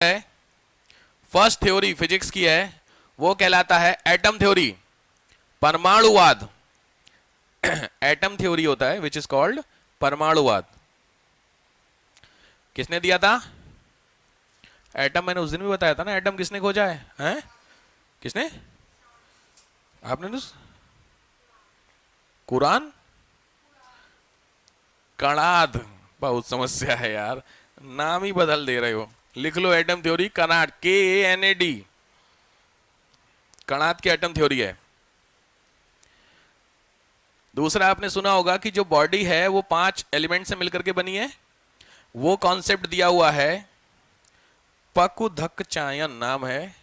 है first theory physics की है वो कहलाता है एटम थ्योरी, परमाणुवाद। एटम थ्योरी होता है विच इज कॉल्ड परमाणुवाद। किसने दिया था एटम? मैंने उस दिन भी बताया था ना, एटम किसने खोजा है, हैं? किसने? आपने तो कुरान कणाद, बहुत समस्या है यार, नाम ही बदल दे रहे हो। लिख लो atom theory Kanad, KANAD, Kanad की एटम थ्योरी है। दूसरा आपने सुना होगा कि जो बॉडी है वो 5 एलिमेंट से मिलकर के बनी है। वो कॉन्सेप्ट दिया हुआ है पकुधक्चायन, नाम है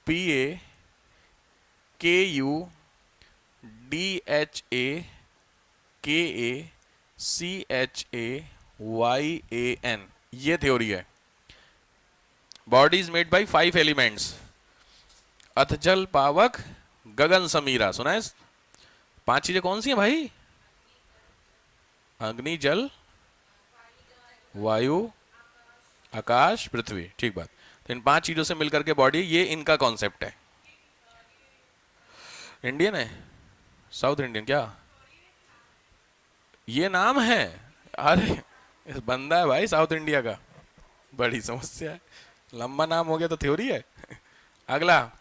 PAKUDHAKACHAYAN, ये थ्योरी है। Body is made by 5 elements, अथजल पावक गगन समीरा, सुना है? 5 चीजें कौन सी हैं भाई? अग्नि, जल, वायु, आकाश, पृथ्वी। ठीक बात। तो इन 5 चीजों से मिलकर के बॉडी, ये इनका कॉन्सेप्ट है। इंडियन है? साउथ इंडियन क्या? ये नाम है? अरे इस बंदा है भाई साउथ इंडिया का, बड़ी समस्या है। लंबा नाम हो गया तो थ्योरी है। अगला,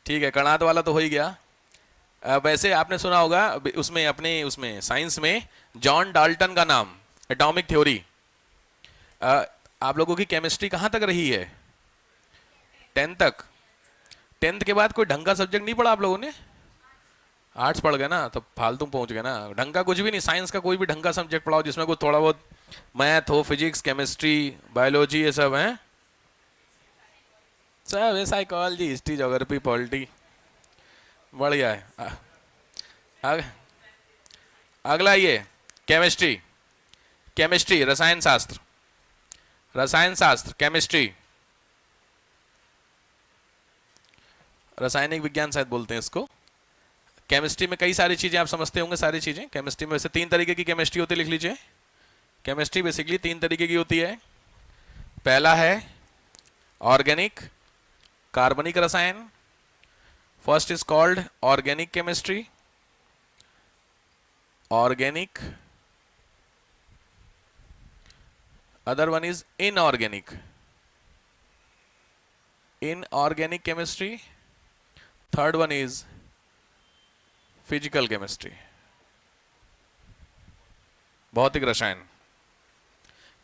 ठीक है, कणाद वाला तो हो ही गया। वैसे आपने सुना होगा उसमें, अपने उसमें साइंस में जॉन डाल्टन का नाम, एटॉमिक थ्योरी। आप लोगों की केमिस्ट्री कहां तक रही है? 10th तक। 10th के बाद कोई ढंग का सब्जेक्ट नहीं पढ़ा आप लोगों ने? आर्ट्स पढ़ गए ना, तो फालतू पहुंच गए ना। ढंग का कुछ भी नहीं, साइंस का कोई भी ढंग का सब्जेक्ट पढ़ाओ जिसमें कोई थोड़ा बहुत मैथ हो, फिजिक्स, केमिस्ट्री, बायोलॉजी, ये सब है। सब है, साइकोलॉजी, हिस्ट्री, ज्योग्राफी, पॉलिटी, बढ़िया है। अग, अगला ये केमिस्ट्री, केमिस्ट्री रसायन शास्त्र, रसायन शास्त्र केमिस्ट्री, रासायनिक विज्ञान शायद बोलते हैं इसको। केमिस्ट्री में कई सारी चीजें आप समझते होंगे, सारी चीजें। केमिस्ट्री में वैसे 3 तरीके की केमिस्ट्री होती है, लिख लीजिए। केमिस्ट्री बेसिकली 3 तरीके की होती है। पहला है ऑर्गेनिक, कार्बनिक रसायन। First is called organic chemistry, organic. Other one is inorganic, inorganic chemistry. Third one is physical chemistry, भौतिक रसायन।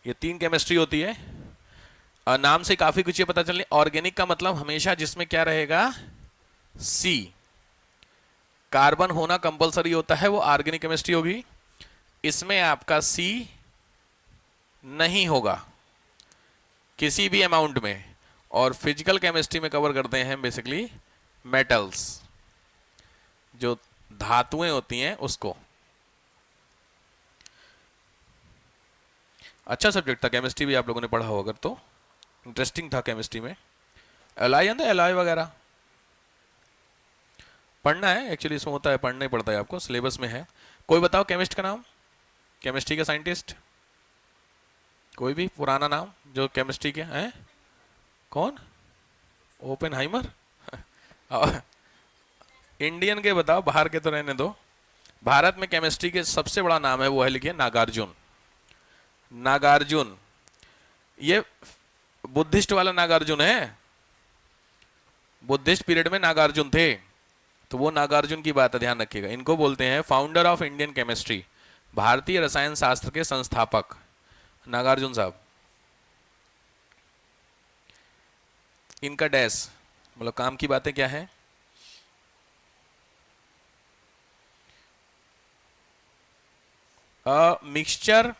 ये 3 केमिस्ट्री होती है। नाम से काफी कुछ ये पता चलने। ऑर्गेनिक का मतलब हमेशा जिसमें क्या रहेगा, सी, कार्बन होना कंपलसरी होता है, वो ऑर्गेनिक केमिस्ट्री होगी। इसमें आपका सी नहीं होगा किसी भी अमाउंट में। और फिजिकल केमिस्ट्री में कवर करते हैं बेसिकली मेटल्स, जो धातुएं होती हैं उसको। अच्छा सब्जेक्ट था केमिस्ट्री भी, आप लोगों ने पढ़ा हो अगर तो, इंटरेस्टिंग था केमिस्ट्री में। एलॉय है ना, एलॉय वगैरह पढ़ना है एक्चुअली, इसमें होता है, पढ़ना ही पड़ता है आपको, सिलेबस में है। कोई बताओ केमिस्ट का नाम, केमिस्ट्री का साइंटिस्ट, कोई भी पुराना नाम जो केमिस्ट्री के हैं? कौन? ओपेनहाइमर? इंडियन के बताओ, बाहर के तो रहने दो। भारत में केमिस्ट्री के सबसे बड़ा नाम है वो है, लिखिए, नागार्जुन। नागार्जुन, ये बुद्धिस्ट वाला नागार्जुन है। बुद्धिस्ट पीरियड में नागार्जुन थे, तो वो नागार्जुन की बात है, ध्यान रखिएगा। इनको बोलते हैं फाउंडर ऑफ इंडियन केमिस्ट्री, भारतीय रसायन शास्त्र के संस्थापक नागार्जुन साहब। इनका डैश, मतलब काम की बातें क्या है? मिक्सचर,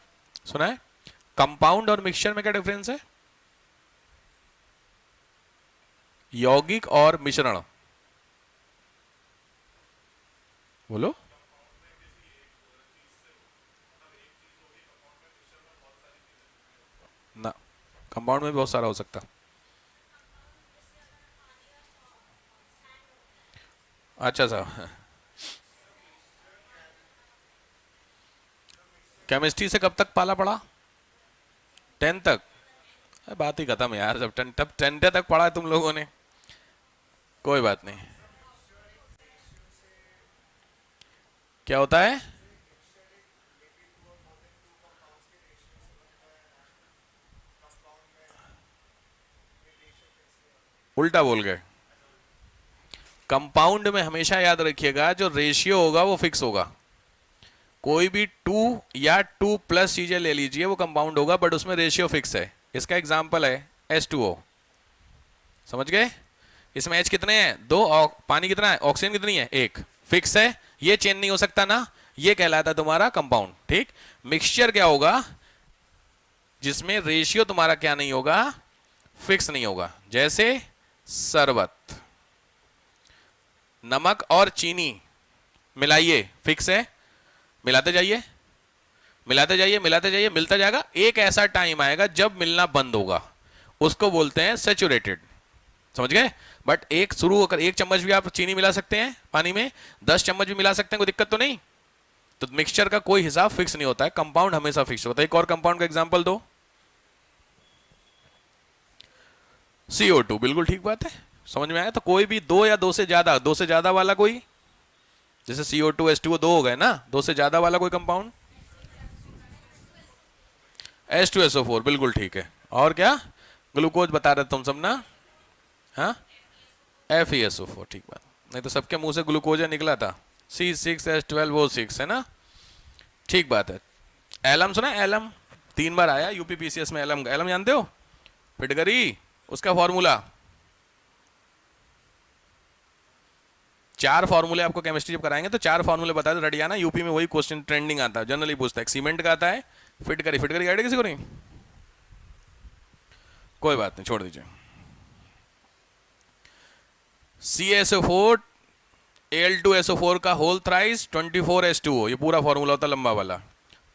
सुना है? कंपाउंड और मिक्सचर में क्या डिफरेंस है? यौगिक और मिश्रण, बोलो। ना, कंपाउंड में भी बहुत सारा हो सकता। अच्छा साहब, केमिस्ट्री से कब तक पाला पड़ा? 10th तक। बात ही खत्म यार, जब तब 10 तक पढ़ा है तुम लोगों ने। कोई बात नहीं। क्या होता है? उल्टा बोल गए। कंपाउंड में हमेशा याद रखिएगा जो रेशियो होगा वो फिक्स होगा। कोई भी 2 या 2+ चीजें ले लीजिए वो कंपाउंड होगा, बट उसमें रेशियो फिक्स है। इसका एग्जांपल है H2O। समझ गए? इसमें H कितने हैं? 2। पानी कितना है? ऑक्सीजन कितनी है? 1। फिक्स है, ये चेंज नहीं हो सकता ना, ये कहलाता है तुम्हारा कंपाउंड। ठीक। मिक्सचर क्या होगा? जिसमें रेशियो तुम्हारा क्या नहीं होगा? फिक्स नहीं होगा। जैसे शरबत, नमक और चीनी मिलाइए, फिक्स है, मिलाते जाइए मिलाते जाइए मिलाते जाइए, मिलता जाएगा। एक ऐसा टाइम आएगा जब मिलना बंद होगा, उसको बोलते हैं सैचुरेटेड। समझ गए? बट एक शुरू होकर 1 चम्मच भी आप चीनी मिला सकते हैं पानी में, 10 चम्मच भी मिला सकते हैं, कोई दिक्कत तो नहीं। तो मिक्सचर का कोई हिसाब फिक्स नहीं होता है, कंपाउंड हमेशा फिक्स होता है। एक और कंपाउंड का एग्जांपल दो। CO2। बिल्कुल ठीक बात है, समझ में आया? तो कोई भी 2 या 2 से ज्यादा वाला कोई, जैसे CO2 H2O 2 हो गए ना, 2 से ज्यादा वाला कोई कंपाउंड H2SO4। बिल्कुल ठीक है। और क्या? ग्लूकोज बता रहे तुम सब ना? हाँ, FeSO4। ठीक बात। नहीं तो सबके मुंह से ग्लूकोज निकला था। C6H12O6 है ना? ठीक बात है। एलम सुना? एलम 3 बार आया UPPCS में। एलम, एलम जानते हो? फिटकरी, उसका फॉर्मूला 4 फॉर्मूले आपको केमिस्ट्री जब कराएंगे तो 4 फॉर्मूले बता दो, रेडी आना। यूपी में वही क्वेश्चन ट्रेंडिंग आता है, जनरली पूछता है। सीमेंट का आता है, फिटकरी, फिटकरी आइडिया किसी को नहीं? कोई बात नहीं, छोड़ दीजिए। CaSO4 Al2SO4 का होल थ्राइस 24H2O, ये पूरा फॉर्मूला होता है लंबा वाला।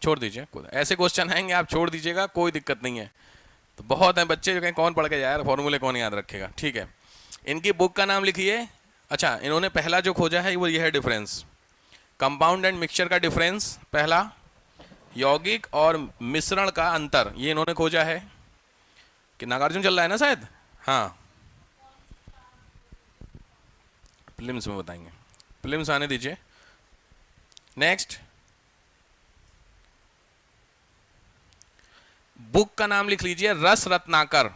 छोड़ दीजिए, ऐसे क्वेश्चन आएंगे आप छोड़ दीजिएगा, कोई दिक्कत नहीं है। तो बहुत हैं बच्चे जो कहें कौन पढ़ के जाए यार, फॉर्मूले कौन याद रखेगा। ठीक है, इनकी बुक का नाम लिखिए। अच्छा, इन्होंने पहला जो खोजा है वो ये है डिफरेंस, कंपाउंड एंड मिक्सचर का डिफरेंस पहला, यौगिक और मिश्रण का अंतर, ये इन्होंने खोजा है। कि नागार्जुन चल रहा है ना शायद? हाँ, प्रीलिम्स में बताएंगे, प्रीलिम्स आने दीजिए। नेक्स्ट, बुक का नाम लिख लीजिए, रस रत्नाकर।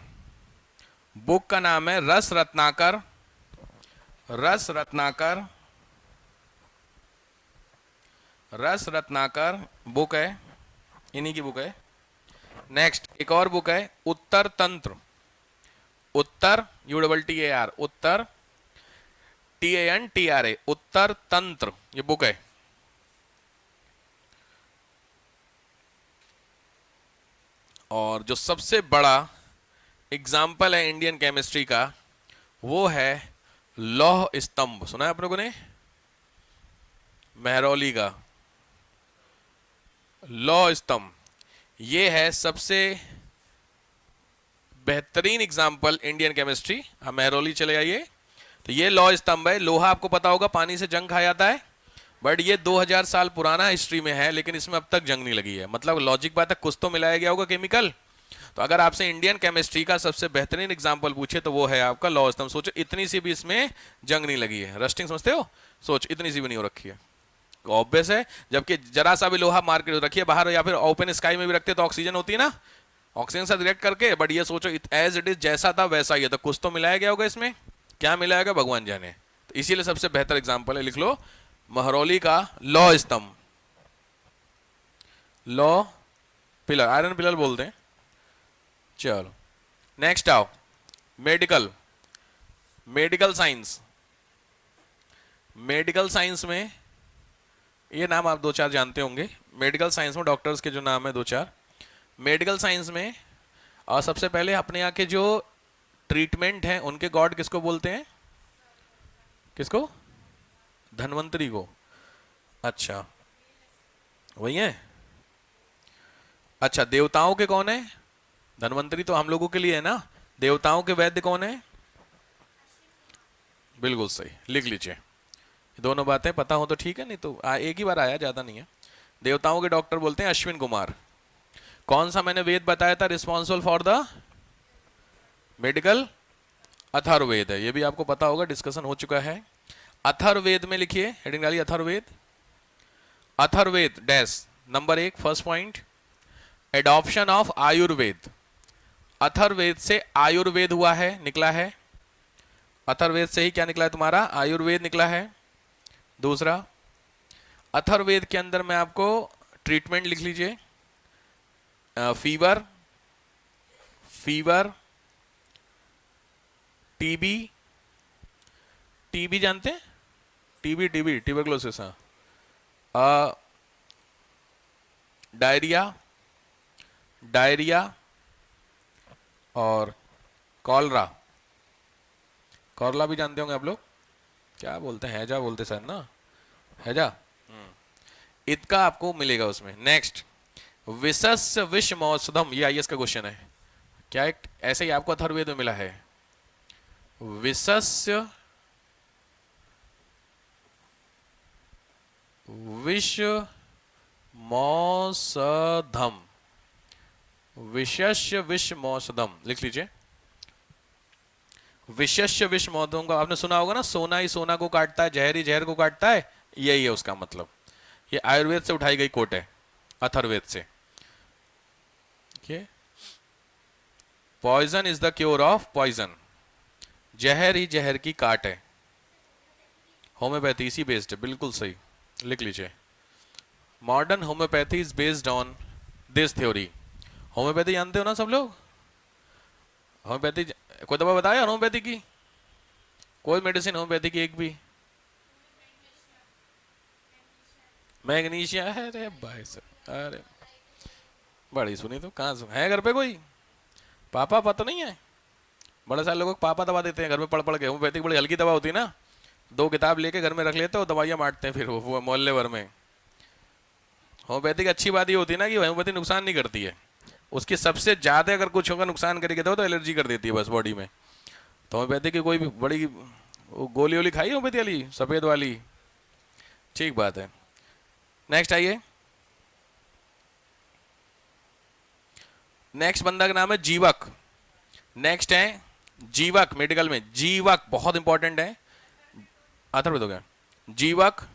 बुक का नाम है रस रत्नाकर, रस रत्नाकर, रस रत्नाकर बुक है, इन्हीं की बुक है। नेक्स्ट, एक और बुक है उत्तर तंत्र, उत्तर UTTAR, उत्तर TANTRA, उत्तर तंत्र, ये बुक है। और जो सबसे बड़ा एग्जाम्पल है इंडियन केमिस्ट्री का वो है लौह स्तंभ। सुना है आप लोगों ने? मेहरौली का लौह स्तंभ, ये है सबसे बेहतरीन एग्जाम्पल इंडियन केमिस्ट्री। आप मेहरौली चले आइए। तो ये लौह स्तंभ है। लोहा आपको पता होगा पानी से जंग खा जाता है, बट ये 2000 साल पुराना हिस्ट्री में है, लेकिन इसमें अब तक जंग नहीं लगी है। मतलब लॉजिक बात है, कुछ तो मिलाया गया होगा केमिकल। तो अगर आपसे इंडियन केमिस्ट्री का सबसे बेहतरीन एग्जाम्पल पूछे तो वो है आपका लौह स्तंभ। सोचो इतनी सी भी इसमें जंग नहीं लगी है। रस्टिंग समझते हो? सोच, इतनी सी भी नहीं हो रखी है, ऑब्वियस है। जबकि जरा सा भी लोहा मार्केट रखिए बाहर या फिर ओपन स्काई में भी रखते तो ऑक्सीजन होती है ना, ऑक्सीजन से रिएक्ट करके। बट ये सोचो एज इट इज जैसा था वैसा ही है, तो कुछ तो मिलाया गया होगा इसमें। क्या मिलाया गया भगवान जाने। तो इसीलिए सबसे बेहतर एग्जाम्पल है, लिख लो, महरौली का लौह स्तंभ, लौह पिलर, आयरन पिलर बोलते हैं। चलो नेक्स्ट आओ, medical, medical science. Medical science में ये नाम आप 2-4 जानते होंगे। मेडिकल साइंस में डॉक्टर्स के जो नाम है 2-4 मेडिकल साइंस में। और सबसे पहले अपने यहाँ के जो ट्रीटमेंट हैं उनके गॉड किसको बोलते हैं? किसको? धन्वंतरी को। अच्छा, वही है। अच्छा, देवताओं के कौन है? धन्वंतरी तो हम लोगों के लिए है ना। देवताओं के वैद्य कौन है? बिल्कुल सही, लिख लीजिए। दोनों बातें पता हो तो ठीक है, नहीं तो एक ही बार आया, ज्यादा नहीं है। देवताओं के डॉक्टर बोलते हैं अश्विन कुमार। कौन सा मैंने वेद बताया था responsible for the medical Atharvaveda है, ये भी आपको पता होगा, डिस्कशन हो चुका है। अथर्ववेद में लिखिए, हेडिंग डालिए Atharvaveda. Atharvaveda dash number 1 first point, adoption of Ayurveda. Atharvaveda से आयुर्वेद हुआ है, निकला है। अथर्ववेद से ही क्या निकला है तुम्हारा, आयुर्वेद निकला है। दूसरा, अथर्ववेद के अंदर में आपको ट्रीटमेंट लिख लीजिए, फीवर, टीबी, टीबी जानते हैं, टीबी ट्यूबरकुलोसिस, हाँ, डायरिया और कॉलरा भी जानते होंगे आप लोग, क्या बोलते हैं, हैजा बोलते सर ना, हैजा, इनका आपको मिलेगा उसमें। नेक्स्ट, विशस्य विषमौषधम, ये आईएएस का क्वेश्चन है, क्या एक ऐसे ही आपको अथर्ववेद में मिला है, विशस्य विषमौषधम, विशस्य विषमौषधम लिख लीजिए। विशस्य विषमौषधम का आपने सुना होगा ना, सोना ही सोना को काटता है, जहर ही जहर को काटता है, यही है उसका मतलब। ये आयुर्वेद से उठाई गई कोट है, अथर्ववेद से। Poison is the cure of poison, जहर ही जहर की काट है। होम्योपैथी इसी बेस्ड है, बिल्कुल सही, लिख लीजिए। Modern homeopathy is based on this theory. Homeopathy जानते हो ना सब लोग, होम्योपैथी कोई दवा बताया होम्योपैथी की, कोई मेडिसिन होम्योपैथी की एक भी, मैग्नीशिया है, अरे भाई साहब, अरे बड़ी सुनी, तो कहाँ है घर पे कोई पापा, पता नहीं है, बड़े सारे लोगों को पापा दवा देते हैं घर में पढ़ पढ़ के। होम्योपैथिक बड़ी हल्की दवा होती है ना, 2 किताब लेके घर में रख लेते हो, दवाइयाँ बांटते हैं फिर वो मोहल्ले भर में। होम्योपैथिक अच्छी बात ये होती है ना कि होम्योपैथी नुकसान नहीं करती है, उसकी सबसे ज़्यादा अगर कुछ होगा नुकसान करेगी तो एलर्जी कर देती है बस बॉडी में। तो होम्योपैथी की कोई भी बड़ी गोली वोली खाई होम्योपैथी वाली, सफ़ेद वाली, ठीक बात है। नेक्स्ट आइए, नेक्स्ट बंदा का नाम है जीवक। नेक्स्ट है जीवक, मेडिकल में जीवक बहुत इंपॉर्टेंट है, अथर्ववेद हो गया। जीवक,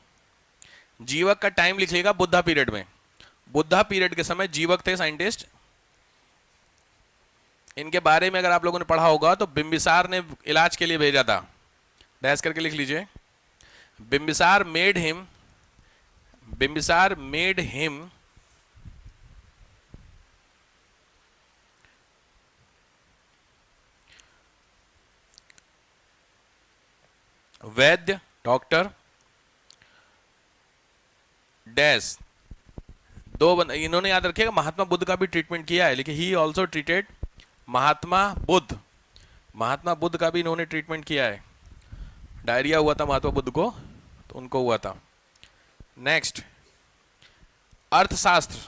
जीवक का टाइम लिख लेगा बुद्धा पीरियड में, बुद्धा पीरियड के समय जीवक थे साइंटिस्ट। इनके बारे में अगर आप लोगों ने पढ़ा होगा तो बिंबिसार ने इलाज के लिए भेजा था, डैश करके लिख लीजिए। बिंबिसार मेड हिम वैद्य, डॉक्टर, डैश, इन्होंने याद रखिएगा महात्मा बुद्ध का भी ट्रीटमेंट किया है, लेकिन he also treated Mahatma Buddha का भी इन्होंने ट्रीटमेंट किया है। डायरिया हुआ था महात्मा बुद्ध को, तो उनको हुआ था। नेक्स्ट, अर्थशास्त्र।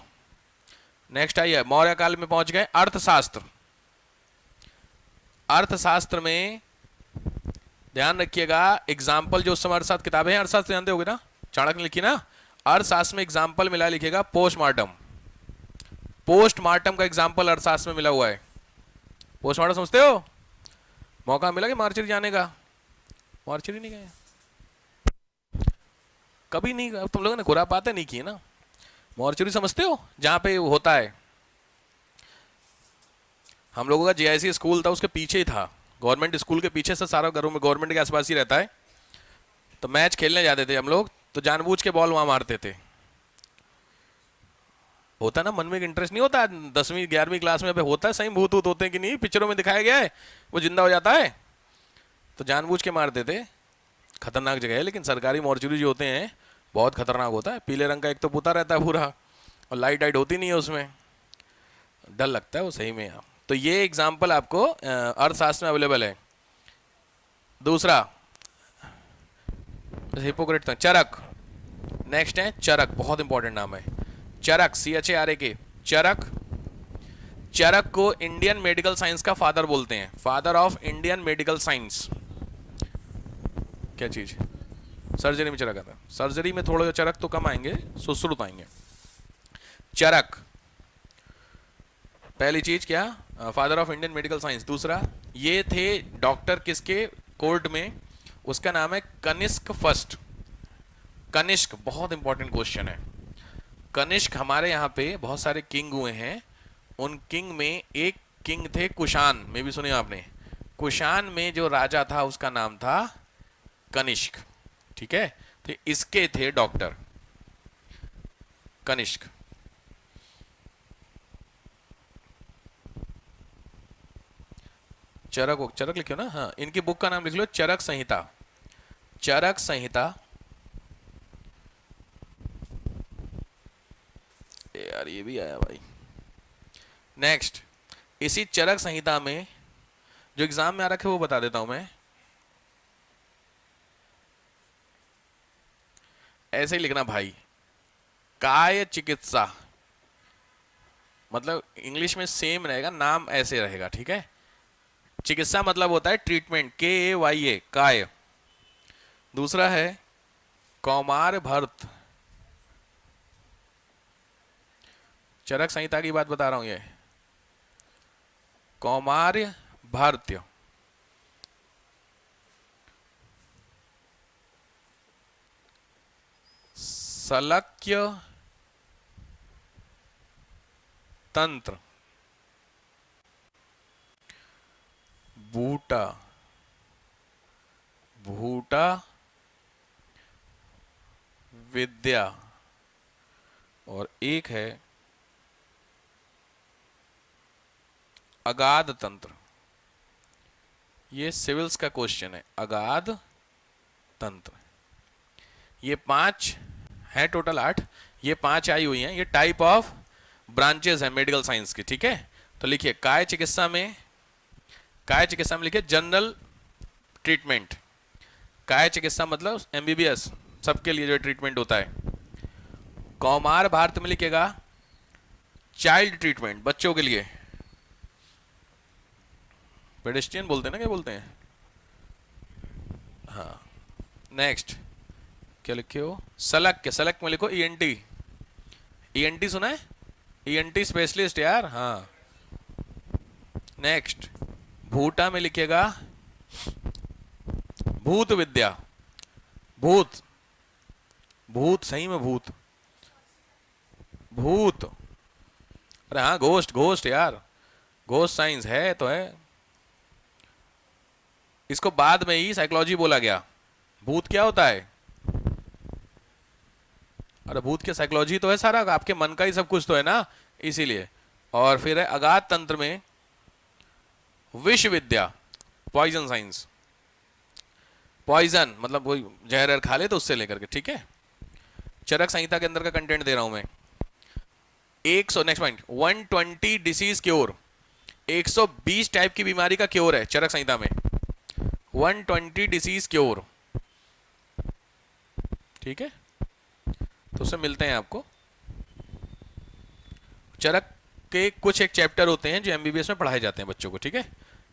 नेक्स्ट आइए, मौर्य काल में पहुंच गए। अर्थशास्त्र, अर्थशास्त्र में ध्यान रखिएगा एग्जाम्पल, जो उस समय अर्थशास्त्र किताबें हैं, अर्थशास्त्र जानते होगे ना, चाणक्य ने लिखी ना, अर्थशास्त्र में एग्जाम्पल मिला, लिखेगा पोस्टमार्टम। पोस्टमार्टम का एग्जाम्पल अर्थशास्त्र में मिला हुआ है। पोस्टमार्टम समझते हो, मौका मिला कि मार्चरी जाने का, मार्चरी नहीं गए कभी, नहीं तुम लोगों ने खुरापाते नहीं की ना। मॉर्चरी समझते हो, जहां पे होता है, हम लोगों का जेआईसी स्कूल था, उसके पीछे ही था, गवर्नमेंट स्कूल के पीछे से, सारा घरों में गवर्नमेंट के आसपास ही रहता है। तो मैच खेलने जाते थे हम लोग, तो जानबूझ के बॉल वहां मारते थे। होता ना मन में एक इंटरेस्ट नहीं होता, 10वीं 11वीं क्लास में होता है, सही भूत वूत होते हैं कि नहीं, पिक्चरों में दिखाया गया है, वो जिंदा हो जाता है, तो जानबूझ के मारते थे। खतरनाक जगह है, लेकिन सरकारी मॉर्चरी जो होते हैं बहुत खतरनाक होता है। पीले रंग का एक तो पुता रहता है पूरा, और लाइट वाइट होती नहीं है उसमें, डर लगता है वो सही में। तो ये एग्जाम्पल आपको अर्थशास्त्र में अवेलेबल है। दूसरा हिपोक्रेट था, चरक। नेक्स्ट है चरक, बहुत इंपॉर्टेंट नाम है चरक, CHARK, चरक। चरक को इंडियन मेडिकल साइंस का फादर बोलते हैं, father of Indian medical science. क्या चीज, सर्जरी में चरक आता है, सर्जरी में थोड़ा चरक तो कम आएंगे, सुश्रुत आएंगे। चरक पहली चीज क्या, father of Indian medical science. दूसरा, ये थे डॉक्टर किसके कोर्ट में, उसका नाम है कनिष्क फर्स्ट। कनिष्क बहुत इंपॉर्टेंट क्वेश्चन है। कनिष्क, हमारे यहाँ पे बहुत सारे किंग हुए हैं, उन किंग में एक किंग थे कुषाण, में भी सुने आपने। कुषाण में जो राजा था उसका नाम था कनिष्क, ठीक है। तो इसके थे डॉक्टर कनिष्क। चरक, चरक लिखो ना, हाँ, इनकी बुक का नाम लिख लो चरक संहिता। चरक संहिता, यार ये भी आया भाई। नेक्स्ट, इसी चरक संहिता में जो एग्जाम में आ रखा है वो बता देता हूं मैं। ऐसे ही लिखना भाई, काय चिकित्सा, मतलब इंग्लिश में सेम रहेगा, नाम ऐसे रहेगा, ठीक है। चिकित्सा मतलब होता है ट्रीटमेंट, KAYA, काय। दूसरा है कौमार भर्त, चरक संहिता की बात बता रहा हूं ये, कौमार्य भारतीय। सलक्य तंत्र, बूटा, भूटा विद्या, और एक है अगाध तंत्र। ये सिविल्स का क्वेश्चन है, अगाध तंत्र। ये 5 है, टोटल 8। ये 5 आई हुई हैं, ये टाइप ऑफ ब्रांचेस है मेडिकल साइंस की, ठीक है। तो लिखिए काय चिकित्सा में, काय चिकित्सा में लिखिए जनरल ट्रीटमेंट। काय चिकित्सा मतलब MBBS, सबके लिए जो ट्रीटमेंट होता है। कौमार भारत में लिखिएगा चाइल्ड ट्रीटमेंट, बच्चों के लिए। पेडिस्ट्रियन बोलते हैं ना, क्या बोलते हैं, हाँ। नेक्स्ट क्या लिखे हो, सलक के, सलक में लिखो ENT। ENT सुना है, ENT स्पेशलिस्ट यार, हाँ। नेक्स्ट, भूटा में लिखिएगा भूत विद्या, भूत, भूत सही में भूत, भूत, अरे हाँ घोस्ट, घोस्ट यार, घोस्ट साइंस है तो है। इसको बाद में ही साइकोलॉजी बोला गया। भूत क्या होता है, अरे भूत की साइकोलॉजी तो है सारा, आपके मन का ही सब कुछ तो है ना, इसीलिए। और फिर है अगाध तंत्र में विष विद्या, पॉइजन साइंस। पॉइजन मतलब वही जहर खा ले तो उससे लेकर के, ठीक है। चरक संहिता के अंदर का कंटेंट दे रहा हूं मैं। 100, next point, 120 disease cure, 120 type की बीमारी का क्योर है चरक संहिता में, 120 डिसीज क्योर, ठीक है। तो उससे मिलते हैं आपको। चरक के कुछ एक चैप्टर होते हैं जो MBBS में पढ़ाए जाते हैं बच्चों को, ठीक है।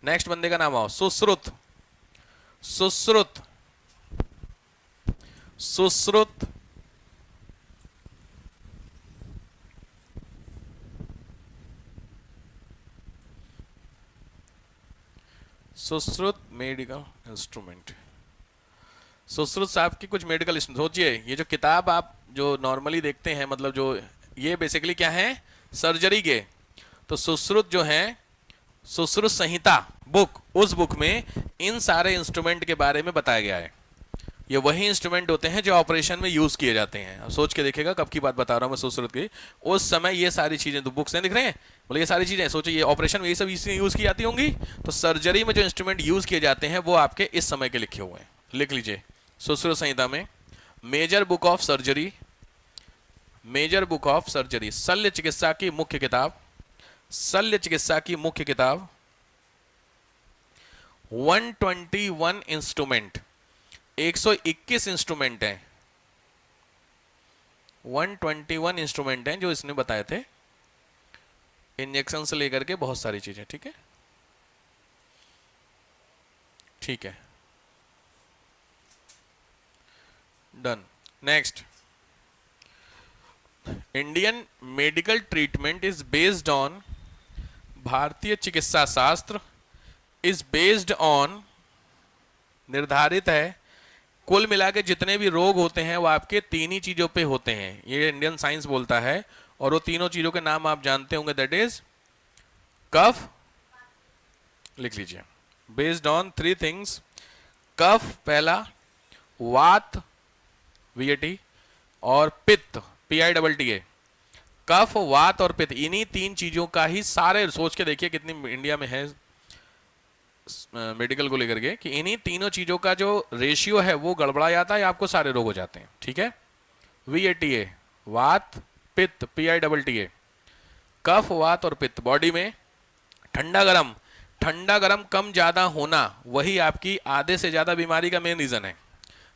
नेक्स्ट बंदे का नाम आओ, सुश्रुत। Sushruta, Sushruta Sushruta medical instrument. सुश्रुत साहब की कुछ मेडिकल, सोचिए ये जो किताब आप जो नॉर्मली देखते हैं, मतलब जो ये बेसिकली क्या है, सर्जरी के। तो सुश्रुत जो है, सुश्रुत संहिता बुक, उस बुक में इन सारे इंस्ट्रूमेंट के बारे में बताया गया है। ये वही इंस्ट्रूमेंट होते हैं जो ऑपरेशन में यूज किए जाते हैं। अब सोच के देखिएगा कब की बात बता रहा हूं मैं सुश्रुत की, उस समय ये सारी चीजें तो बुक्स में दिख रहे हैं, बोले ये सारी चीजें, सोचिए ये ऑपरेशन में ये सब इसलिए यूज की जाती होंगी। तो सर्जरी में जो इंस्ट्रूमेंट यूज किए जाते हैं वो आपके इस समय के लिखे हुए हैं, लिख लीजिए। सुश्रुत संहिता में major book of surgery, major book of surgery, शल्य चिकित्सा की मुख्य किताब, शल्य चिकित्सा की मुख्य किताब। 121 इंस्ट्रूमेंट, 121 इंस्ट्रूमेंट हैं, 121 इंस्ट्रूमेंट हैं जो इसने बताए थे, इंजेक्शन से लेकर के बहुत सारी चीजें, ठीक है। ठीक है, done. Next, Indian medical treatment is based on भारतीय चिकित्सा शास्त्र इज बेस्ड ऑन, निर्धारित है, कुल मिला के जितने भी रोग होते हैं वो आपके तीन ही चीजों पे होते हैं, ये इंडियन साइंस बोलता है। और वो तीनों चीजों के नाम आप जानते होंगे, दैट इज कफ, लिख लीजिए, बेस्ड ऑन थ्री थिंग्स, कफ पहला, वात वीएटी, और पित्त PITTA। कफ, वात और पित्त, इन्हीं तीन चीजों का ही सारे, सोच के देखिए कितनी इंडिया में है मेडिकल को लेकर के, कि इन्हीं तीनों चीजों का जो रेशियो है वो गड़बड़ा जाता है, आपको सारे रोग हो जाते हैं। ठीक है, VATA, वात पित्त, PITTA, कफ वात और पित्त। बॉडी में ठंडा गरम, ठंडा गरम कम ज्यादा होना, वही आपकी आधे से ज्यादा बीमारी का मेन रीजन है।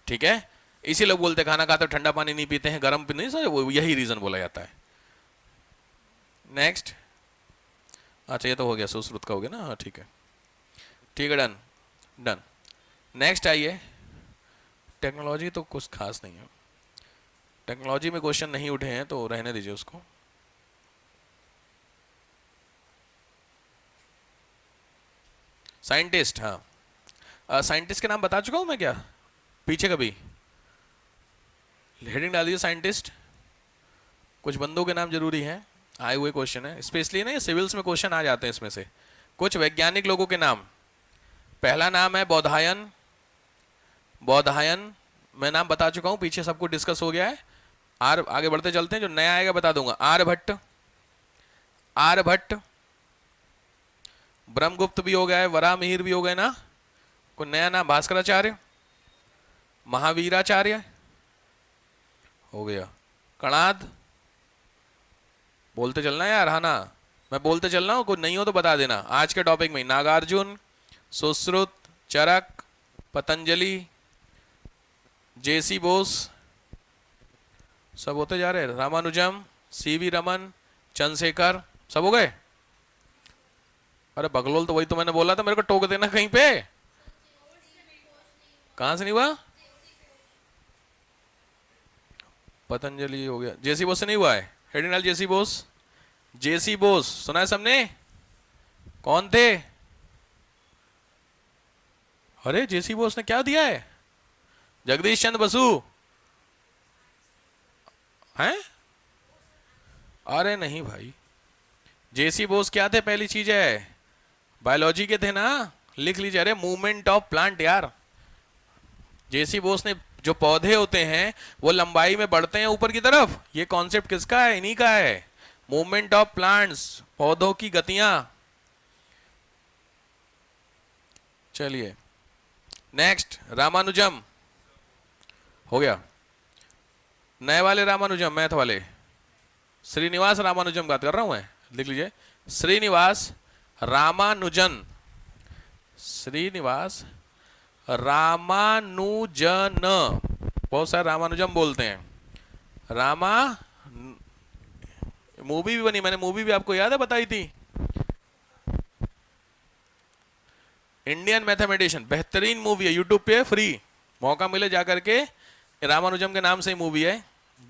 ठीक है, इसी लोग बोलते खाना खाते ठंडा पानी नहीं पीते हैं, गर्म नहीं, सर वो यही रीजन बोला जाता है। नेक्स्ट, अच्छा ये तो हो गया, सुश्रुत का हो गया ना, हाँ ठीक है, ठीक है, डन डन। नेक्स्ट आइए, टेक्नोलॉजी तो कुछ खास नहीं है, टेक्नोलॉजी में क्वेश्चन नहीं उठे हैं तो रहने दीजिए उसको। साइंटिस्ट, हाँ साइंटिस्ट के नाम बता चुका हूं मैं क्या पीछे कभी? हेडिंग डाल दीजिए साइंटिस्ट, कुछ बंदों के नाम जरूरी हैं, आए हुए क्वेश्चन है, स्पेशली ना ये सिविल्स में क्वेश्चन आ जाते हैं इसमें से। कुछ वैज्ञानिक लोगों के नाम, पहला नाम है बौधायन, बौधायन मैं नाम बता चुका हूं, पीछे सबको डिस्कस हो गया है। आगे बढ़ते चलते हैं, जो नया आएगा बता दूंगा। आर्यभट्ट, आर्यभट्ट, ब्रह्मगुप्त भी हो गया है, वराहमिहिर भी हो गए ना। कोई नया नाम, भास्कराचार्य, महावीराचार्य हो गया, कणाद, बोलते चलना यार, हाँ ना, मैं बोलते चल रहा हूँ, कोई नहीं हो तो बता देना। आज के टॉपिक में नागार्जुन, सुश्रुत, चरक, पतंजलि, JC बोस, सब होते जा रहे हैं, रामानुजम, CV रमन, चंद्रशेखर, सब हो गए। अरे बगलोल तो वही तो मैंने बोला था, मेरे को टोक देना कहीं पे। कहां से नहीं हुआ? पतंजलि हो गया, JC बोस से नहीं हुआ है। Heading JC Bose, JC Bose सुना है सबने? कौन थे? अरे JC बोस ने क्या दिया है? जगदीश चंद्र बसु हैं? अरे नहीं भाई, JC बोस क्या थे? पहली चीज है, बायोलॉजी के थे ना, लिख लीजिए। अरे मूवमेंट ऑफ प्लांट यार, JC बोस ने, जो पौधे होते हैं वो लंबाई में बढ़ते हैं ऊपर की तरफ, ये कॉन्सेप्ट किसका है? इन्हीं का है, मूवमेंट ऑफ प्लांट्स, पौधों की गतियां। चलिए नेक्स्ट, रामानुजम हो गया, नए वाले रामानुजम, मैथ वाले, श्रीनिवास रामानुजम बात कर रहा हूं मैं, लिख लीजिए, श्रीनिवास रामानुजन, श्रीनिवास रामानुजन, बहुत सारे रामानुजम बोलते हैं। रामा, मूवी भी बनी, मैंने मूवी भी आपको याद है बताई थी, इंडियन मैथमेटिशियन, बेहतरीन मूवी है, यूट्यूब पे फ्री, मौका मिले जाकर के, रामानुजम के नाम से ही मूवी है,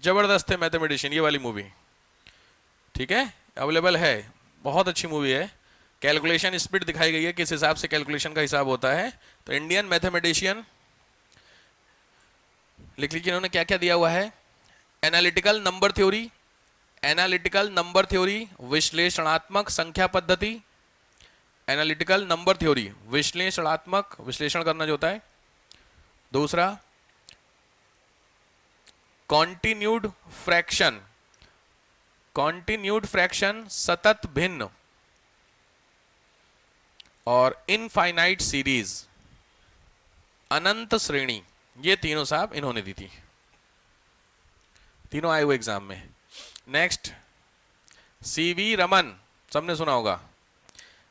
जबरदस्त है मैथमेटिशियन, ये वाली मूवी, ठीक है, अवेलेबल है, बहुत अच्छी मूवी है। कैलकुलेशन स्पीड दिखाई गई है, किस हिसाब से कैलकुलेशन का हिसाब होता है। तो इंडियन मैथमेटिशियन, लिख लीजिए इन्होंने क्या क्या दिया हुआ है। Analytical number theory, analytical number theory, विश्लेषणात्मक संख्या पद्धति, एनालिटिकल नंबर थ्योरी, विश्लेषणात्मक, विश्लेषण करना जो होता है। दूसरा कॉन्टिन्यूड फ्रैक्शन, कॉन्टिन्यूड फ्रैक्शन, सतत भिन्न, और इनफाइनाइट सीरीज, अनंत श्रेणी, ये तीनों साहब इन्होंने दी थी, तीनों आए हुए एग्जाम में। नेक्स्ट CV रमन, सबने सुना होगा,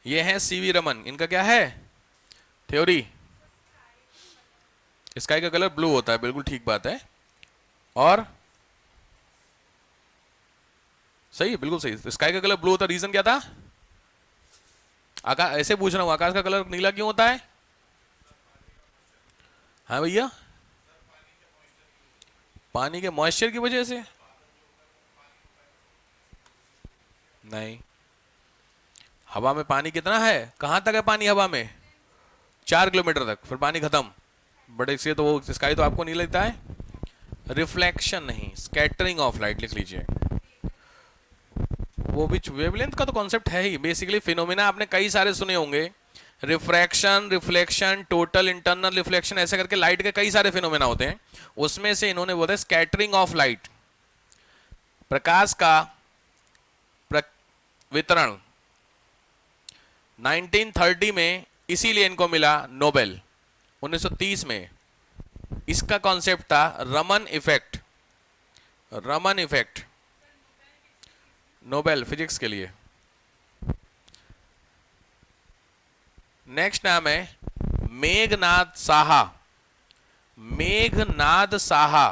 ये है CV रमन, इनका क्या है थ्योरी? स्काई का कलर ब्लू होता है, बिल्कुल ठीक बात है, और सही है, बिल्कुल सही, स्काई का कलर ब्लू होता है, रीजन क्या था? आकाश, ऐसे पूछ रहा हूं, आकाश का कलर नीला क्यों होता है? हाँ भैया, पानी के मॉइस्चर की वजह से? नहीं, हवा में पानी कितना है, कहां तक है पानी हवा में, 4 किलोमीटर तक, फिर पानी खत्म। बट इससे तो वो स्काई तो आपको नहीं लगता है, रिफ्लेक्शन नहीं, स्कैटरिंग ऑफ लाइट लिख लीजिए। वो भी वेवलेंथ का तो कॉन्सेप्ट है ही बेसिकली। फिनोमिना आपने कई सारे सुने होंगे, refraction, reflection, total internal reflection, ऐसे करके लाइट के कई सारे फिनोमिना होते हैं। उसमें से इन्होंने बोला स्कैटरिंग ऑफ लाइट, प्रकाश का वितरण, 1930 में इसीलिए इनको मिला नोबेल। 1930 में इसका कॉन्सेप्ट था Raman effect, Raman effect, Nobel physics के लिए। नेक्स्ट नाम है मेघनाद साहा, मेघनाद साहा,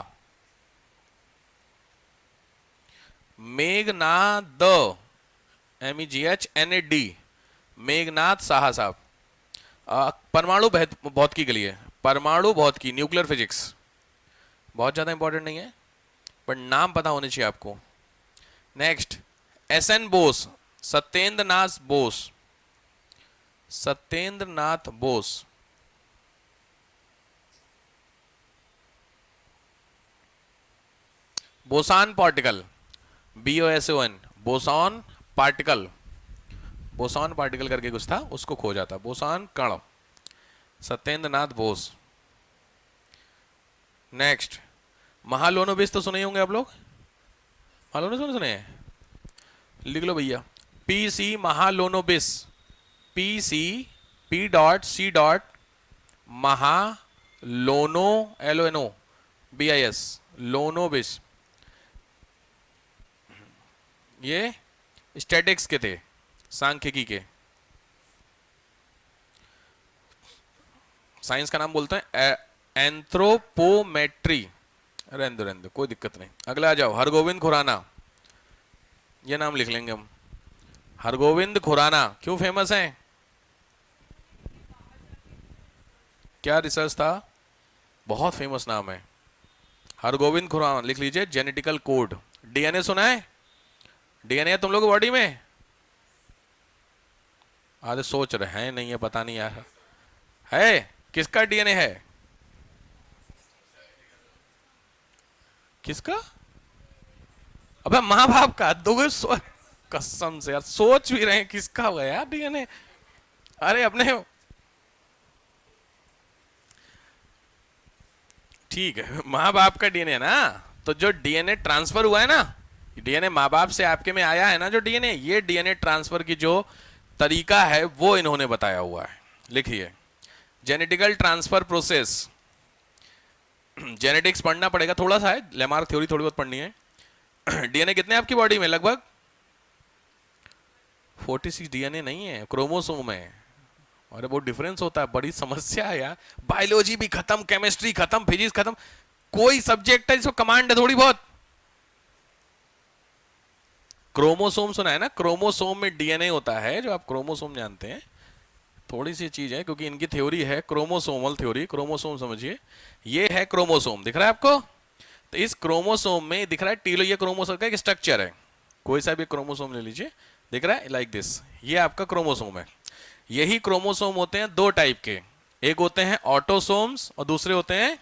मेघनाद, MEGHNAD, मेघनाद साहा साहब। परमाणु भौतिकी के लिए, परमाणु भौतिकी, न्यूक्लियर फिजिक्स, बहुत ज्यादा इंपॉर्टेंट नहीं है पर नाम पता होने चाहिए आपको। Next SN Bose, Satyendra Nath Bose, Satyendra Nath Bose. Boson particle, BOSON, boson particle, boson particle करके कुछ था, उसको खोजा था, बोसॉन कण, सत्येंद्र नाथ बोस। नेक्स्ट महालोनोबिस तो सुने ही होंगे आप लोग, महालोनोबिस सुने हैं, लिख लो भैया, PC Mahalanobis, PC P.C. महालोनो LONOBIS, लोनोबिस। ये स्टैटिक्स के थे, सांख्यिकी के, साइंस का नाम बोलते हैं एंथ्रोपोमेट्री। रहने दो कोई दिक्कत नहीं। अगला आ जाओ, हरगोविंद खुराना, ये नाम लिख लेंगे हम, हरगोविंद खुराना क्यों फेमस हैं, क्या रिसर्च था, बहुत फेमस नाम है हरगोविंद खुराना, लिख लीजिए। जेनेटिकल कोड, DNA सुना है, DNA है तुम लोग बॉडी में, आधे सोच रहे हैं नहीं है, पता नहीं यार है, किसका DNA है, किसका, अबे माँ बाप का, दो कसम से यार सोच भी रहे हैं किसका होगा यार DNA, अरे अपने, ठीक है माँ बाप का DNA है ना, तो जो DNA ट्रांसफर हुआ है ना, DNA माँ बाप से आपके में आया है ना जो DNA, ये DNA ट्रांसफर की जो तरीका है वो इन्होंने बताया हुआ है। लिखिए जेनेटिकल ट्रांसफर प्रोसेस, जेनेटिक्स पढ़ना पड़ेगा थोड़ा सा है, लेमार्क थ्योरी थोड़ी बहुत पढ़नी है। DNA कितने आपकी बॉडी में, लगभग 46 DNA नहीं है, क्रोमोसोम है, अरे बहुत डिफरेंस होता है, बड़ी समस्या है यार। बायोलॉजी भी खत्म, केमिस्ट्री खत्म, फिजिक्स खत्म, कोई सब्जेक्ट है जिसको कमांड है थोड़ी बहुत। क्रोमोसोम सुना है ना, क्रोमोसोम में DNA होता है, जो आप क्रोमोसोम जानते हैं, थोड़ी सी चीज है क्योंकि इनकी थ्योरी है क्रोमोसोमल थ्योरी, क्रोमोसोम समझिए, ये है क्रोमोसोम, दिख रहा है आपको, तो इस क्रोमोसोम में दिख रहा है टीलो, ये क्रोमोसोम का एक स्ट्रक्चर है, कोई सा भी क्रोमोसोम ले लीजिए, दिख रहा है लाइक दिस, ये आपका क्रोमोसोम है। यही क्रोमोसोम होते हैं दो टाइप के, एक होते हैं ऑटोसोम्स और दूसरे होते हैं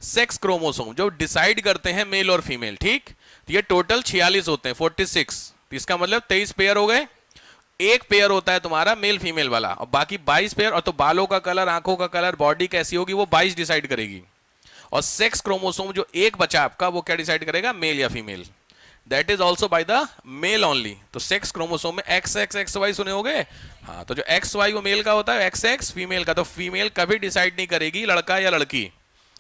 सेक्स क्रोमोसोम, जो डिसाइड करते हैं मेल और फीमेल, ठीक। तो ये टोटल 46 होते हैं, 46, तो इसका मतलब 23 पेयर हो गए, एक पेयर होता है तुम्हारा मेल फीमेल वाला, और बाकी 22 पेयर, और तो बालों का कलर, आंखों का कलर, बॉडी कैसी होगी वो 22 डिसाइड करेगी। और सेक्स क्रोमोसोम जो एक बचा आपका, वो क्या डिसाइड करेगा, मेल या female, that is also by the male only. तो सेक्स क्रोमोसोम में XY सुने होंगे, हाँ, तो जो XY वो मेल का होता है, XX फीमेल का, तो फीमेल कभी डिसाइड नहीं करेगी लड़का या लड़की,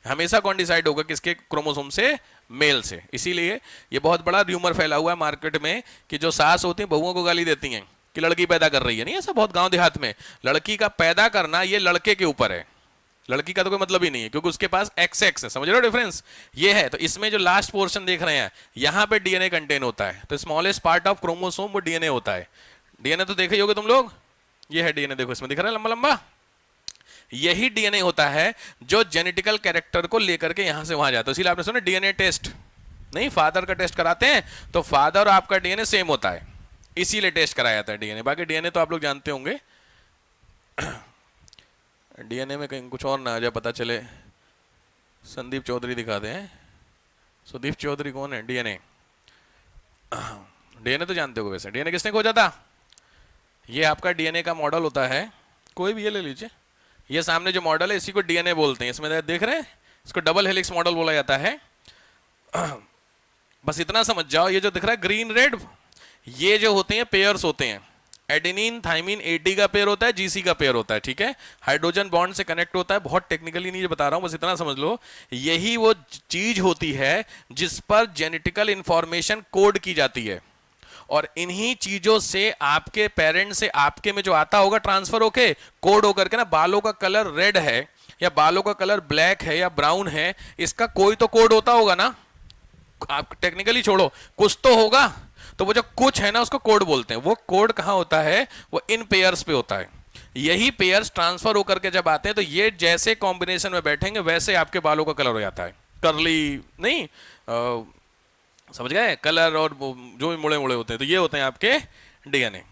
हमेशा कौन डिसाइड होगा, किसके क्रोमोसोम से, मेल से। इसीलिए ये बहुत बड़ा र्यूमर फैला हुआ है मार्केट में कि जो सास होती है बहुओं को गाली देती हैं कि लड़की पैदा कर रही है, नहीं, ऐसा बहुत गांव देहात में, लड़की का पैदा करना ये लड़के के ऊपर है, लड़की का तो कोई मतलब ही नहीं है, क्योंकि उसके पास XX है, समझ रहे हो डिफरेंस, ये है। तो इसमें जो लास्ट पोर्शन देख रहे हैं, यहां पे DNA कंटेन होता है, तो स्मॉलेस्ट पार्ट ऑफ क्रोमोसोम वो DNA होता है। DNA तो देखे ही होगे तुम लोग, ये है DNA, देखो इसमें दिख रहा है लंबा लंबा, यही DNA होता है जो जेनेटिकल कैरेक्टर को लेकर के यहां से वहां जाता है। इसीलिए आपने सुना DNA टेस्ट, नहीं, फादर का टेस्ट कराते हैं तो फादर और आपका DNA सेम होता है, इसीलिए टेस्ट कराया जाता है डीएनए। बाकी डीएनए तो आप लोग जानते होंगे। डीएनए में कहीं कुछ और ना आ जाए, पता चले संदीप चौधरी दिखा दें। सुदीप चौधरी कौन है? डीएनए, डीएनए तो जानते हो वैसे। डीएनए किसने खोजा था? ये आपका डीएनए का मॉडल होता है, कोई भी ये ले लीजिए। ये सामने जो मॉडल है इसी को डीएनए बोलते हैं। इसमें देख रहे हैं, इसको डबल हेलिक्स मॉडल बोला जाता है। बस इतना समझ जाओ, ये जो दिख रहा है ग्रीन रेड, ये जो होते हैं पेयर्स होते हैं। एडेनिन थाइमिन एडी का पेयर होता है, जीसी का पेयर होता है, ठीक है। हाइड्रोजन बॉन्ड से कनेक्ट होता है। बहुत टेक्निकली नहीं बता रहा हूं, बस इतना समझ लो। यही वो चीज होती है जिस पर जेनेटिकल इंफॉर्मेशन कोड की जाती है, और इन्हीं चीजों से आपके पेरेंट्स से आपके में जो आता होगा ट्रांसफर होके कोड होकर के ना, बालों का कलर रेड है या बालों का कलर ब्लैक है या ब्राउन है, इसका कोई तो कोड होता होगा ना। आप टेक्निकली छोड़ो, कुछ तो होगा। तो वो जो कुछ है ना उसको कोड बोलते हैं। वो कोड कहां होता है? वो इन पेयर्स पे होता है। यही पेयर्स ट्रांसफर होकर के जब आते हैं तो ये जैसे कॉम्बिनेशन में बैठेंगे वैसे आपके बालों का कलर हो जाता है। करली नहीं, समझ गए? कलर और जो भी मुड़े मुड़े होते हैं, तो ये होते हैं आपके डीएनए।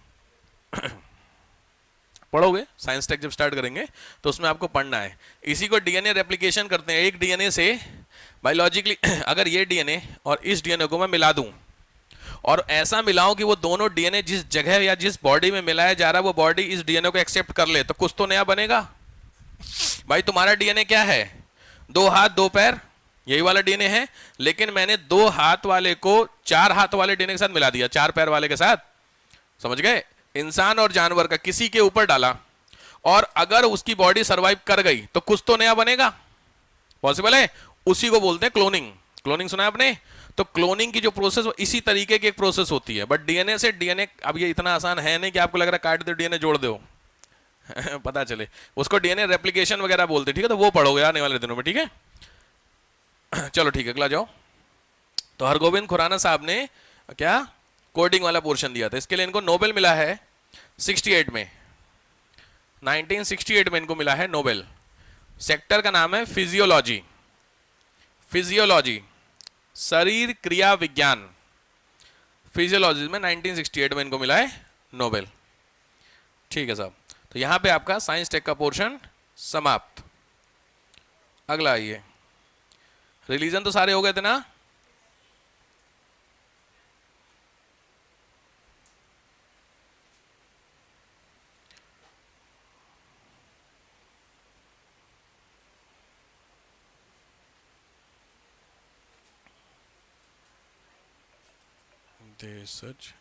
पढ़ोगे साइंस टेक जब स्टार्ट करेंगे तो उसमें आपको पढ़ना है। इसी को डीएनए रेप्लिकेशन करते हैं। एक डीएनए से बायोलॉजिकली अगर ये डीएनए और इस डीएनए को मैं मिला दूं और ऐसा मिलाऊं कि वो दोनों डीएनए जिस जगह या जिस बॉडी में मिलाया जा रहा है वो बॉडी इस डीएनए को एक्सेप्ट कर ले, तो कुछ तो नया बनेगा। भाई तुम्हारा डीएनए क्या है? 2 हाथ 2 पैर, यही वाला डीएनए है। लेकिन मैंने 2 हाथ वाले को 4 हाथ वाले डीएनए के साथ मिला दिया, 4 पैर वाले के साथ। समझ गए? इंसान और जानवर का किसी के ऊपर डाला, और अगर उसकी बॉडी सर्वाइव कर गई तो कुछ तो नया बनेगा। पॉसिबल है? उसी को बोलते हैं क्लोनिंग। क्लोनिंग सुना है आपने? तो क्लोनिंग की जो प्रोसेस वो इसी तरीके की एक प्रोसेस होती है। बट डीएनए से डीएनए, अब ये इतना आसान है नहीं कि आपको लग रहा है काट दो डीएनए जोड़ दो पता चले। उसको डीएनए रेप्लिकेशन वगैरह बोलते हैं, ठीक है। तो वो पढ़ोगे आने वाले दिनों में, ठीक है। चलो ठीक है, अगला जाओ। तो हरगोविंद खुराना साहब ने क्या कोडिंग वाला पोर्शन दिया था। इसके लिए इनको नोबेल मिला है 68 में, 1968 में इनको मिला है नोबेल। सेक्टर का नाम है फिजियोलॉजी। फिजियोलॉजी, शरीर क्रिया विज्ञान, फिजियोलॉजी में 1968 में इनको मिला है नोबेल। ठीक है साहब, तो यहां पे आपका साइंस टेक का पोर्शन समाप्त। अगला आइए, रिलीजन तो सारे हो गए थे ना? सच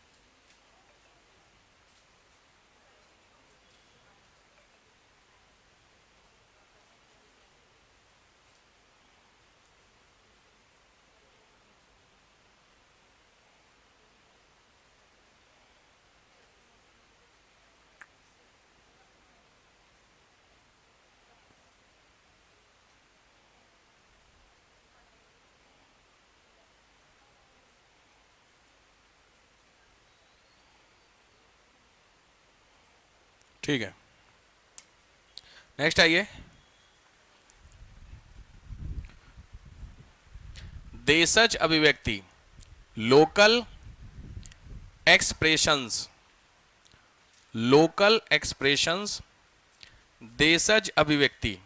ठीक है। नेक्स्ट आइए, देशज अभिव्यक्ति, लोकल एक्सप्रेशंस, लोकल एक्सप्रेशंस, देशज अभिव्यक्ति।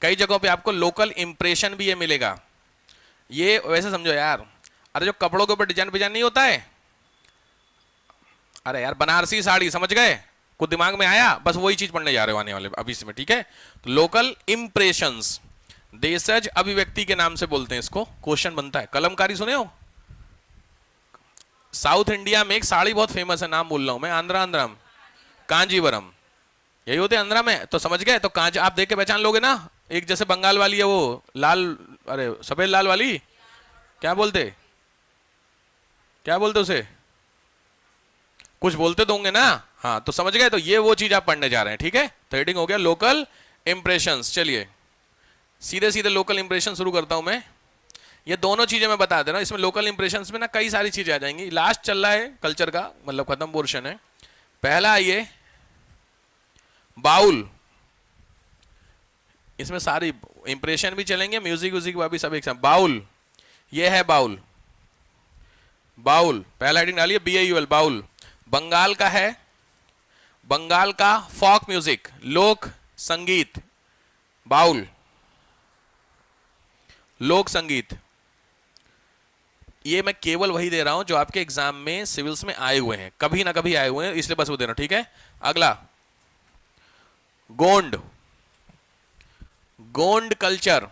कई जगहों पे आपको लोकल इंप्रेशन भी ये मिलेगा। ये वैसे समझो यार, अरे जो कपड़ों के ऊपर डिजाइन डिजाइन नहीं होता है, अरे यार बनारसी साड़ी, समझ गए? कुछ दिमाग में आया? बस वही चीज पढ़ने जा रहे हो आने वाले अभी से में, ठीक है। तो लोकल इंप्रेशंस, देशज अभिव्यक्ति के नाम से बोलते हैं इसको। क्वेश्चन बनता है, कलमकारी सुने हो? साउथ इंडिया में एक साड़ी बहुत फेमस है, नाम बोल रहा हूं मैं, आंध्राम, कांजीवरम, यही होते हैं आंध्रा में। तो समझ गए? तो कांच आप देख के पहचान लोगे ना। एक जैसे बंगाल वाली है वो लाल, अरे सफेद लाल वाली, क्या बोलते, क्या बोलते उसे? कुछ बोलते तो होंगे ना। हाँ, तो समझ गए? तो ये वो चीज आप पढ़ने जा रहे हैं, ठीक है। तो हेडिंग हो गया लोकल इंप्रेशंस। चलिए सीधे सीधे लोकल इंप्रेशन शुरू करता हूं मैं। ये दोनों चीजें मैं बता दे रहा हूं। इसमें लोकल इंप्रेशंस में ना कई सारी चीजें आ जाएंगी। लास्ट चल रहा है कल्चर का, मतलब खत्म पोर्शन है। पहला आइए बाउल, इसमें सारी इंप्रेशन भी चलेंगे, म्यूजिक व्यूजिक भी सब एक साथ। बाउल, ये है बाउल, बाउल पहला हेडिंग डालिए BAUL, बाउल। बंगाल का है, बंगाल का फोक म्यूजिक, लोक संगीत, बाउल, लोक संगीत। ये मैं केवल वही दे रहा हूं जो आपके एग्जाम में सिविल्स में आए हुए हैं, कभी ना कभी आए हुए हैं, इसलिए बस वो दे रहा हूं, ठीक है। अगला, गोंड, गोंड कल्चर,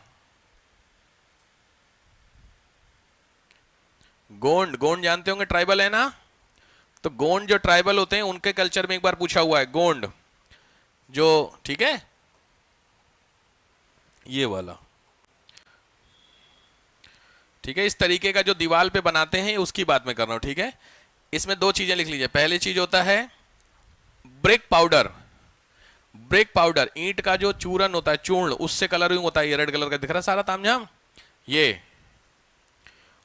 गोंड, गोंड जानते होंगे, ट्राइबल है ना, तो गोंड जो ट्राइबल होते हैं उनके कल्चर में एक बार पूछा हुआ है, गोंड जो, ठीक है, ये वाला, ठीक है। इस तरीके का जो दीवार पे बनाते हैं उसकी बात मैं कर रहा हूं, ठीक है। इसमें दो चीजें लिख लीजिए, पहली चीज होता है ब्रिक पाउडर, ब्रिक पाउडर, ईंट का जो चूरन होता है, चूर्ण, उससे कलरिंग होता है, ये रेड कलर का दिख रहा है सारा तामझाम ये।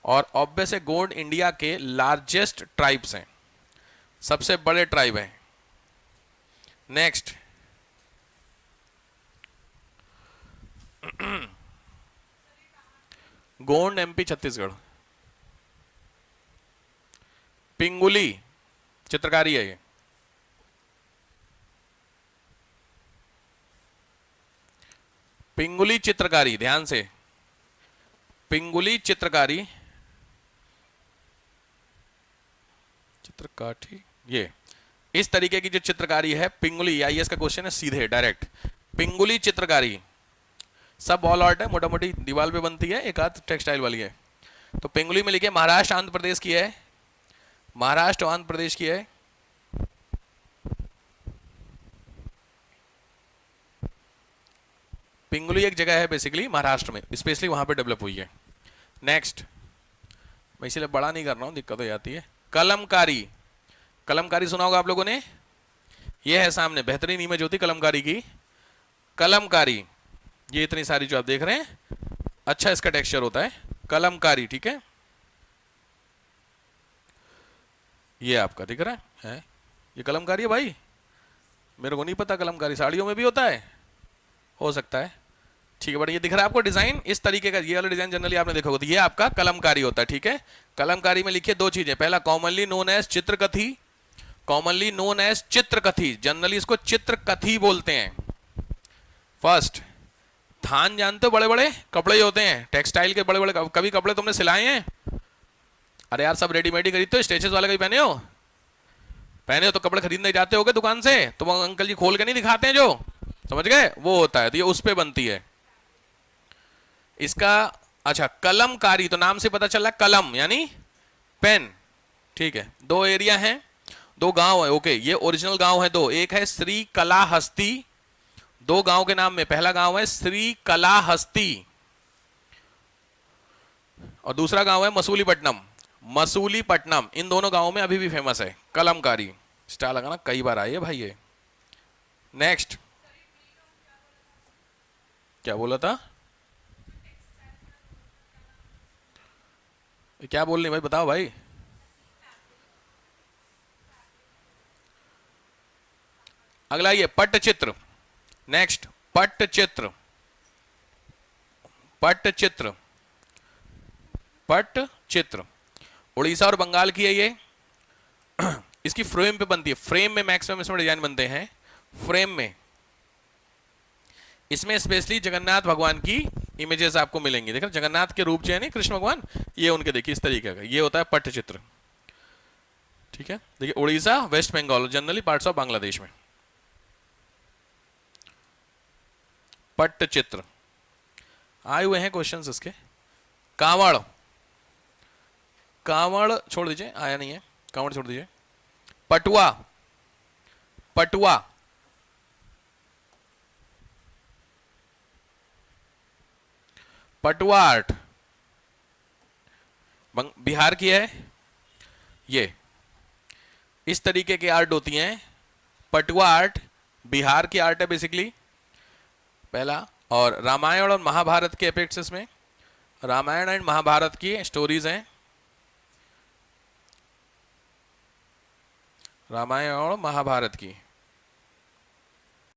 और ऑब्वियस है गोंड इंडिया के लार्जेस्ट ट्राइब्स हैं, सबसे बड़े ट्राइब हैं। Next, Gond MP Chhattisgarh. पिंगुली चित्रकारी है ये, पिंगुली चित्रकारी, ध्यान से, पिंगुली चित्रकारी, चित्रकाठी, ये इस तरीके की जो चित्रकारी है पिंगुली, आईएएस का क्वेश्चन है सीधे डायरेक्ट, पिंगुली चित्रकारी। सब ऑल आर्ट है, मोटा मोटी दीवार पे बनती है, एक आध टेक्सटाइल वाली है। तो पिंगुली में लिखिए, महाराष्ट्र आंध्र प्रदेश की है, महाराष्ट्र आंध्र प्रदेश की है। पिंगुली एक जगह है बेसिकली महाराष्ट्र में, स्पेशली वहां पे डेवलप हुई है। नेक्स्ट, मैं इसलिए बड़ा नहीं कर रहा हूं, दिक्कत हो जाती है। कलमकारी, कलमकारी सुना होगा आप लोगों ने, ये है सामने बेहतरीन इमेज होती कलमकारी की, कलमकारी, ये इतनी सारी जो आप देख रहे हैं, अच्छा इसका टेक्सचर होता है, कलमकारी, ठीक है। ये आपका दिख रहा है, ये कलमकारी है भाई, मेरे को नहीं पता कलमकारी साड़ियों में भी होता है, हो सकता है, ठीक है। बट ये दिख रहा है आपको डिजाइन इस तरीके का, ये वाला डिजाइन जनरली आपने देखा होगा, तो ये आपका कलमकारी होता है, ठीक है। कलमकारी में लिखिए दो चीजें, पहला commonly known as Chitrakathi, commonly known as Chitrakathi, generally इसको चित्रकथी बोलते हैं। फर्स्ट, थान जानते हो, बड़े बड़े कपड़े होते हैं टेक्सटाइल के, बड़े बड़े, कभी कपड़े तुमने सिलाए हैं? अरे यार सब रेडीमेड ही खरीदते हो, स्टेचेस वाले कभी पहने हो? पहने हो तो कपड़े खरीदने जाते होगे दुकान से, तो वो अंकल जी खोल के नहीं दिखाते हैं जो, समझ गए, वो होता है, तो ये उस पे बनती है इसका। अच्छा, कलमकारी, तो नाम से पता चल रहा है कलम यानी पेन, ठीक है। दो एरिया हैं, दो गांव है, ओके, ये ओरिजिनल गांव है दो, एक है श्री कलाहस्ती, दो गांव के नाम में, पहला गांव है श्री कलाहस्ती और दूसरा गांव है मसूलीपट्टनम, मसूलीपट्टनम, इन दोनों गांवों में अभी भी फेमस है कलमकारी। स्टार लगाना, कई बार आई है भाई ये। नेक्स्ट, क्या बोला था, क्या बोल रही भाई, बताओ भाई। अगला ये पट्टचित्र, नेक्स्ट पट्टचित्र, पट्टचित्र, पट्टचित्र, उड़ीसा और बंगाल की है ये। इसकी फ्रेम पे बनती है, फ्रेम में मैक्सिमम इसमें डिजाइन बनते हैं, फ्रेम में। इसमें स्पेशली जगन्नाथ भगवान की इमेजेस आपको मिलेंगी, देखो जगन्नाथ के रूप जो है ना कृष्ण भगवान, ये उनके देखिए इस तरीके का, ये होता है पट्टचित्र, ठीक है। देखिए Orissa, West Bengal, generally parts of Bangladesh में पट्टचित्र आए हुए हैं क्वेश्चंस इसके। कांवड़, कांवड़ छोड़ दीजिए, आया नहीं है, कांवड़ छोड़ दीजिए। पटुआ, पटुआ, पटुआ आर्ट बिहार की है, ये इस तरीके की आर्ट होती हैं, पटुआ आर्ट बिहार की आर्ट है बेसिकली, पहला। और रामायण और महाभारत के एपेक्स में, रामायण एंड महाभारत की स्टोरीज हैं, रामायण और महाभारत की,